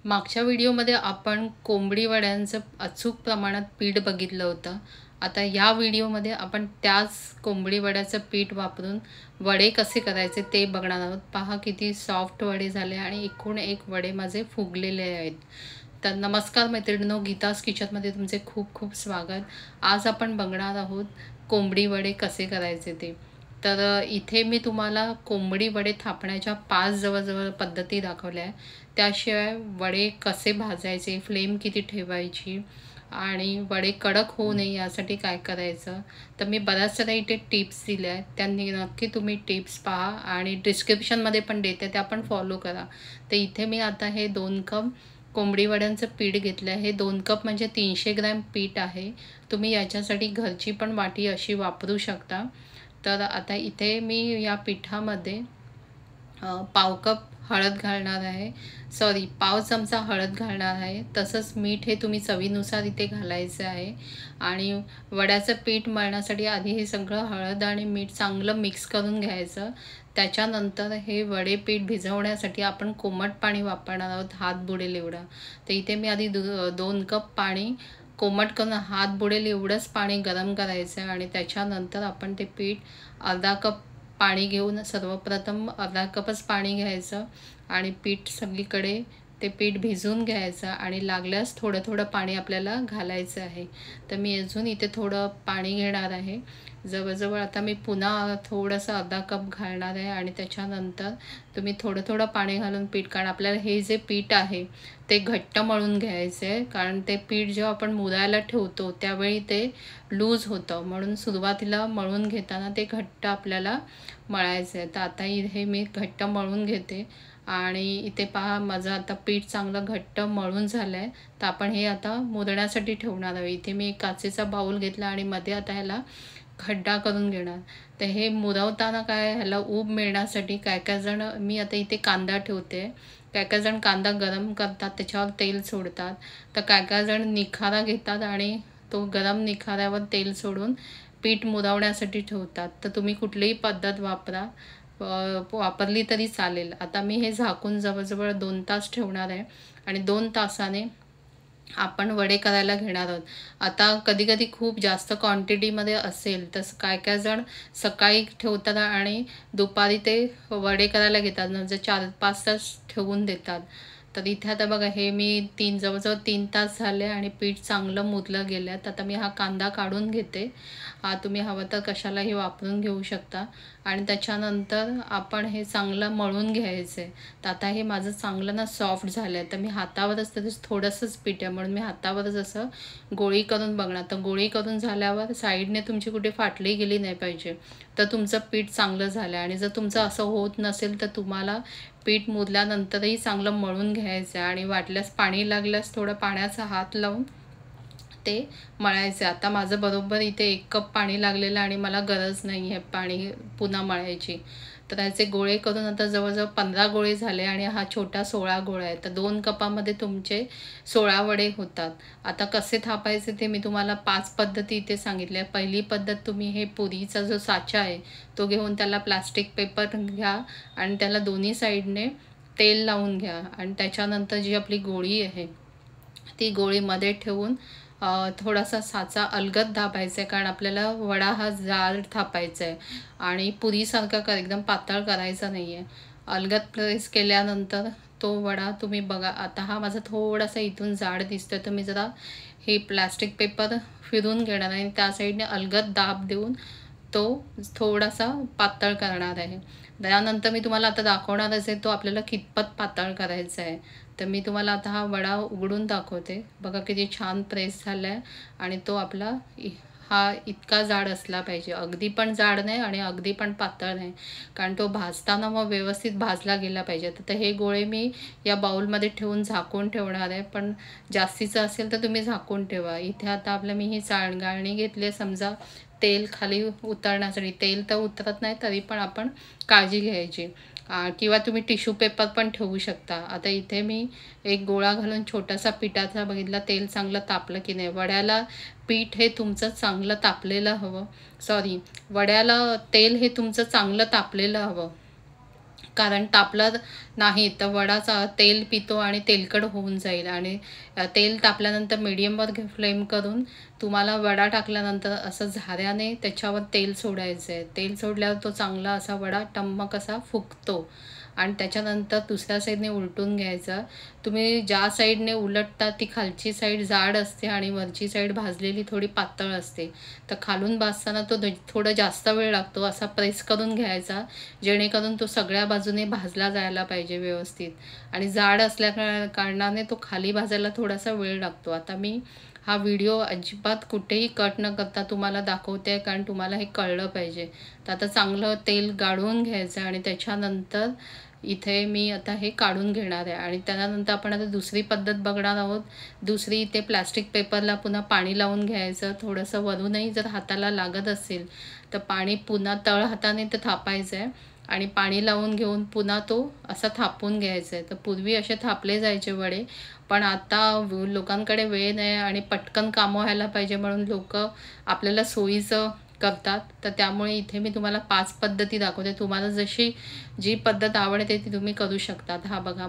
मागच्या व्हिडिओमध्ये आपण कोंबडी वड्यांचं अचूक प्रमाणात पीठ बघितलं होतं. आता या व्हिडिओमध्ये आपण त्याच कोंबडी वड्याचं पीठ वापरून वडे कसे करायचे ते बघणार आहोत. पहा किती सॉफ्ट वडे झाले आणि एकूण एक वडे माझे फुगलेले आहेत. तर नमस्कार मैत्रिणींनो, गीताज किचनमध्ये तुमचे खूप खूप स्वागत. आज आपण बघणार आहोत कोंबडी वडे कसे करायचे ते. तर इथे मी तुम्हाला कोंबडी वडे थापण्याच्या 5 जवळ पद्धती दाखवल्या आहे. त्याशिवाय वडे कसे भाजायचे, फ्लेम किती ठेवायची आणि वडे कडक होऊ नये यासाठी काय करायचं, तर मी बऱ्याच साऱ्या इथे टिप्स दिल्या आहेत. त्यांनी नक्की तुम्ही टिप्स पहा आणि डिस्क्रिप्शनमध्ये पण देते, त्या पण फॉलो करा. तर इथे मी आता हे 2 कप कोंबडी वड्यांचं पीठ घेतलं आहे. हे 2 कप म्हणजे 300 ग्रॅम पीठ आहे. तुम्ही याच्यासाठी घरची पण वाटी अशी वापरू शकता. तर आता इथे मी या पिठामध्ये पाव कप हळद घालणार आहे, पाव चमचा हळद घालणार आहे. तसंच मीठ हे तुम्ही चवीनुसार इथे घालायचं आहे. आणि वड्याचं पीठ मळण्यासाठी आधी हे सगळं हळद आणि मीठ चांगलं मिक्स करून घ्यायचं. त्याच्यानंतर हे वडे पीठ भिजवण्यासाठी आपण कोमट पाणी वापरणार आहोत, हात बुडेल एवढं. तर इथे मी आधी 2 कप पाणी कोमट करून हात बुडेल एवढंच पाणी गरम करायचं आहे. आणि त्याच्यानंतर आपण ते पीठ अर्धा कप पाणी घेऊन, सर्वप्रथम अर्धा कपच पाणी घ्यायचं आणि पीठ सगळीकडे ते पीठ भिजवून घ्यायचं आणि लागल्यास थोडं थोडं पाणी आपल्याला घालायचं आहे. तर मी अजून इथे थोडं पाणी घेणार आहे. जवळजवळ आता मी पुन्हा थोडंसं अर्धा कप घालणार आहे आणि त्याच्यानंतर तुम्ही थोडं थोडं पाणी घालून पीठ, कारण आपल्याला हे जे पीठ आहे ते घट्ट मळून घ्यायचं आहे. कारण ते पीठ जेव्हा आपण मुरायला ठेवतो त्यावेळी ते लूज होतं, म्हणून सुरुवातीला मळून घेताना ते घट्ट आपल्याला मळायचं आहे. तर आता हे मी घट्ट मळून घेते आणि इथे पहा माझं आता पीठ चांगलं घट्ट मळून झालं आहे. तर आपण हे आता मुरण्यासाठी ठेवणार आहे. इथे मी एक काचेचा बाऊल घेतला आणि मध्ये आता ह्याला खड्डा करून घेणार. तर हे मुरवताना काय, ह्याला ऊब मिळण्यासाठी काय काय जण, मी आता इथे कांदा ठेवते. काय काय जण कांदा गरम करतात, त्याच्यावर तेल सोडतात. तर काय काय जण निखारा घेतात आणि तो गरम निखाऱ्यावर तेल सोडून पीठ मुरवण्यासाठी ठेवतात. तर तुम्ही कुठलीही पद्धत वापरली तरी चालेल. आता मी हे झाकून जवळजवळ 2 तास ठेवणार आहे आणि 2 तासाने आपण वडे करायला घेणार आहोत. आता कधी कधी खूप जास्त क्वांटिटीमध्ये असेल तर काय काय जण सकाळी ठेवतात आणि दुपारी ते वडे करायला घेतात, म्हणजे 4-5 तास ठेवून देतात. तर इथे आता बघा, हे मी जवळजवळ 3 तास झाले आणि पीठ चांगलं मुरलं गेलं. तर आता मी हा कांदा काढून घेते. तुम्ही हवं तर कशालाही वापरून घेऊ शकता. आणि त्याच्यानंतर आपण हे चांगलं मळून घ्यायचं आहे. तर आता हे माझं चांगलं ना सॉफ्ट झालं आहे. तर मी हातावरच, तरीच थोडंसंच पीठ आहे म्हणून मी हातावरच असं गोळी करून बघणार. तर गोळी करून झाल्यावर साईडने तुमची कुठे फाटली गेली नाही पाहिजे, तर तुमचं पीठ चांगलं झालं आहे. आणि जर तुमचं असं होत नसेल तर तुम्हाला पीठ मुरल्यानंतरही चांगलं मळून घ्यायचं आहे. आणि वाटल्यास पाणी लागल्यास थोडं पाण्याचा हात लावून ते मळायचं. आता माझं बरोबर इथे 1 कप पाणी लागलेलं आणि मला गरज नाही आहे पाणी पुन्हा मळायची. तर त्याचे गोळे करून आता जवळजवळ 15 गोळे झाले आणि हा छोटा 16 गोळा आहे. तर 2 कपामध्ये तुमचे 16 वडे होतात. आता कसे थापायचे ते मी तुम्हाला 5 पद्धती इथे सांगितल्या. पहिली पद्धत, तुम्ही हे पुरीचा जो साचा आहे तो घेऊन त्याला प्लास्टिक पेपर घ्या आणि त्याला दोन्ही साईडने तेल लावून घ्या. आणि त्याच्यानंतर जी आपली गोळी आहे ती गोळीमध्ये ठेवून थोडासा साचा अलगद दाबायचा आहे, कारण आपल्याला वडा हा जाड थापायचा आहे आणि पुरीसारखा एकदम पातळ करायचा नाही आहे. अलगद प्रेस केल्यानंतर तो वडा तुम्ही बघा. आता हा माझा थोडासा इथून जाड दिसतोय, तर मी जरा हे प्लॅस्टिक पेपर फिरून घेणार आहे आणि त्या साईडने अलगद दाब देऊन तो थोडासा पातळ करणार आहे. त्यानंतर मी तुम्हाला आता दाखवणारच आहे तो आपल्याला कितपत पातळ करायचा आहे. तर मी तुम्हाला आता हा वडा उघडून दाखवते. बघा किती छान प्रेस झाला आहे. आणि तो आपला हा इतका जाड असला पाहिजे, अगदी पण जाड नाही आणि अगदी पण पातळ नाही, कारण तो भाजताना मग व्यवस्थित भाजला गेला पाहिजे. तर हे गोळे मी या बाउलमध्ये ठेवून झाकून ठेवणार आहे. पण जास्तीचं असेल तर तुम्ही झाकून ठेवा. इथे आता आपलं मी ही गाळणी घेतली आहे. समजा तेल खाली उतरण्यासाठी, तेल तर उतरत नाही तरी पण आपण काळजी घ्यायची. किंवा तुम्ही टिश्यू पेपर पण ठेवू शकता. आता इथे मी एक गोळा घालून छोटासा पिठाचा बघितला, तेल चांगलं तापलं की नाही. वड्याला पीठ हे तुमचं चांगलं तापलेलं हवं, वड्याला तेल हे तुमचं चांगलं तापलेलं हवं. कारण तापलं नाही तर वडाचा तेल पितो आणि तेलकट होऊन जाईल. आणि तेल तापल्यानंतर मीडियमवर फ्लेम करून तुम्हाला वडा टाकल्यानंतर असं झाऱ्याने त्याच्यावर तेल सोडायचं आहे. तेल सोडल्यावर तो चांगला असा वडा टम्मक असा फुगतो आणि त्याच्यानंतर दुसऱ्या साईडने उलटून घ्यायचा. तुम्ही ज्या साईडने उलटता ती खालची साईड जाड असते आणि वरची साईड भाजलेली थोडी पातळ असते. तर खालून भाजताना तो थोडं जास्त वेळ लागतो. असा प्रेस करून घ्यायचा, जेणेकरून तो सगळ्या बाजूने भाजला जायला पाहिजे व्यवस्थित. आणि जाड असल्या कारणाने तो खाली भाजायला थोडासा वेळ लागतो. आता मी हा व्हिडिओ अजिबात कुठेही कट न करता तुम्हाला दाखवते आहे, कारण तुम्हाला हे कळलं पाहिजे. तर आता चांगलं तेल गाळून घ्यायचं आणि त्याच्यानंतर इथे मी आता हे काढून घेणार आहे. आणि त्यानंतर आपण आता दुसरी पद्धत बघणार आहोत. दुसरी इथे प्लास्टिक पेपरला पुन्हा पाणी लावून घ्यायचं. थोडंसं वरूनही जर हाताला लागत असेल तर पाणी पुन्हा तळ हाताने ते थापायचं आहे आणि पाणी लावून घेऊन पुन्हा तो असा थापून घ्यायचा आहे. तर पूर्वी असे थापले जायचे वडे, पण आता लोकांकडे वेळ नाही आणि पटकन कामं व्हायला पाहिजे म्हणून लोकं आपल्याला सोयीचं करतात. तर त्यामुळे इथे मी तुम्हाला 5 पद्धती दाखवते. तुम्हाला जशी जी पद्धत आवडते ती तुम्ही करू शकतात. हा बघा,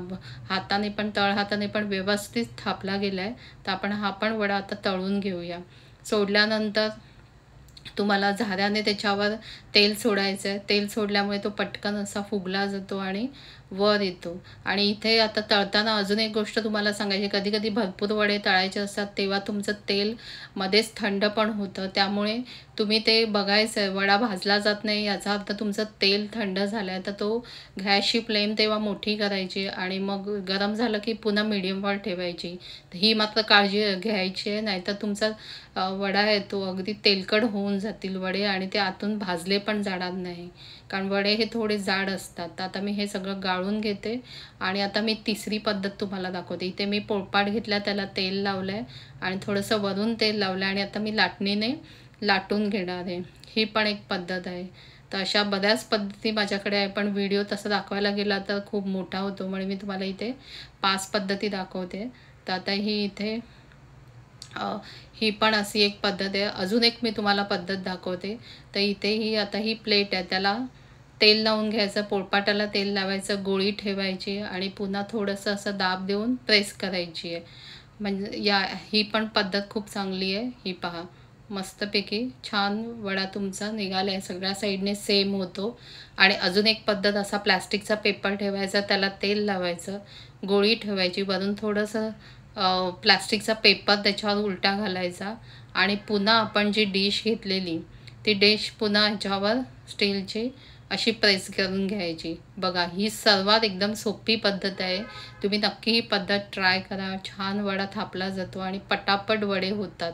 हाताने पण तळ हाताने पण व्यवस्थित थापला गेला आहे. तर आपण हा पण वडा आता तळून घेऊया. सोडल्यानंतर तुम्हाला झाऱ्याने त्याच्यावर तेल सोडायचं आहे. तेल सोडल्यामुळे तो पटकन असा फुगला जातो आणि वर येतो. आणि इथे आता तळताना अजून एक गोष्ट तुम्हाला सांगायची, कधी कधी भरपूर वडे तळायचे असतात तेव्हा तुमचं तेल मध्येच थंड पण होतं. त्यामुळे तुम्ही ते बघायचं आहे, वडा भाजला जात नाही याचा अर्थ तुमचं तेल थंड झालं आहे. तर तो गॅसची फ्लेम तेव्हा मोठी करायची आणि मग गरम झालं की पुन्हा मीडियमवर ठेवायची. ही मात्र काळजी घ्यायची आहे, नाहीतर तुमचा वडा आहे तो अगदी तेलकट होऊन जातील वडे आणि ते आतून भाजले पण जाणार नाही, कारण वडे हे थोडे जाड असतात. तर आता मी हे सगळं गाळून घेते आणि आता मी तिसरी पद्धत तुम्हाला दाखवते. इथे मी पोळपाट घेतला, त्याला तेल लावलं आहे आणि थोडंसं वरून तेल लावलं आणि आता मी लाटणीने लाटून घेणार आहे. ही पण एक पद्धत आहे. तर अशा बऱ्याच पद्धती माझ्याकडे आहे, पण व्हिडिओ तसं दाखवायला गेला तर खूप मोठा होतो म्हणून मी तुम्हाला इथे 5 पद्धती दाखवते. तर आता ही इथे ही पण अशी एक पद्धत आहे. अजून एक मी तुम्हाला पद्धत दाखवते. तर इथे ही आता ही प्लेट आहे, त्याला तेल लावून घ्यायचं, पोळपाटाला तेल लावायचं, गोळी ठेवायची आणि पुन्हा थोडंसं असं दाब देऊन प्रेस करायची आहे. म्हणजे ही पण पद्धत खूप चांगली आहे. ही पहा, मस्तपैकी छान वडा तुमचा निघाला आहे. सगळ्या साईडने सेम होतो. आणि अजून एक पद्धत, असा प्लास्टिकचा पेपर ठेवायचा, त्याला तेल लावायचं, गोळी ठेवायची, वरून थोडंसं प्लास्टिकचा पेपर त्याच्यावर उलटा घालायचा आणि पुन्हा आपण जी डिश घेतलेली ती डिश पुन्हा ह्याच्यावर स्टीलची अशी प्रेस करून घ्यायची. बघा, ही सर्वात एकदम सोपी पद्धत आहे. तुम्ही नक्की ही पद्धत ट्राय करा. छान वडा थापला जातो आणि पटापट वडे होतात.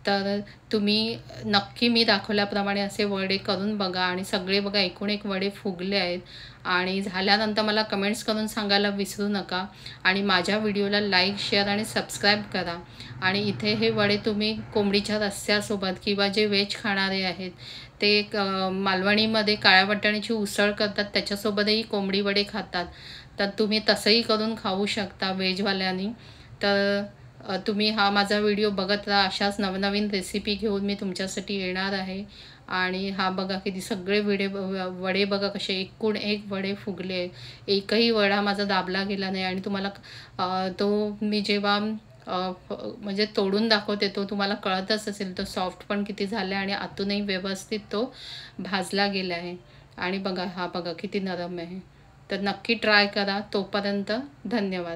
तर तुम्ही नक्की मी दाखवल्याप्रमाणे असे वडे करून बघा. आणि सगळे बघा, एकूण एक वडे फुगले आहेत. आणि झाल्यानंतर मला कमेंट्स करून सांगायला विसरू नका. आणि माझ्या व्हिडिओला लाईक, शेअर आणि सबस्क्राईब करा. आणि इथे हे वडे तुम्ही कोंबडीच्या रस्स्यासोबत किंवा जे व्हेज खाणारे आहेत ते मालवणीमध्ये काळ्या वाटाण्याची उसळ करतात, त्याच्यासोबतही कोंबडी वडे खातात. तर तुम्ही तसंही करून खाऊ शकता व्हेजवाल्यांनी. तर तुम्ही हा माझा व्हिडिओ बघत राहा. अशाच नवनवीन रेसिपी घेऊन मी तुमच्यासाठी येणार आहे. आणि हा बघा, किती सगळे वडे बघा कसे एकूण एक वडे फुगले. एकही वडा माझा दाबला गेला नाही. आणि तुम्हाला तो मी जेव्हा म्हणजे तोडून दाखवते तो तुम्हाला कळतच असेल, तो सॉफ्ट पण किती झाला आणि आतूनही व्यवस्थित तो भाजला गेला आहे. आणि बघा, हा बघा किती नरम आहे. तर नक्की ट्राय करा. तोपर्यंत धन्यवाद.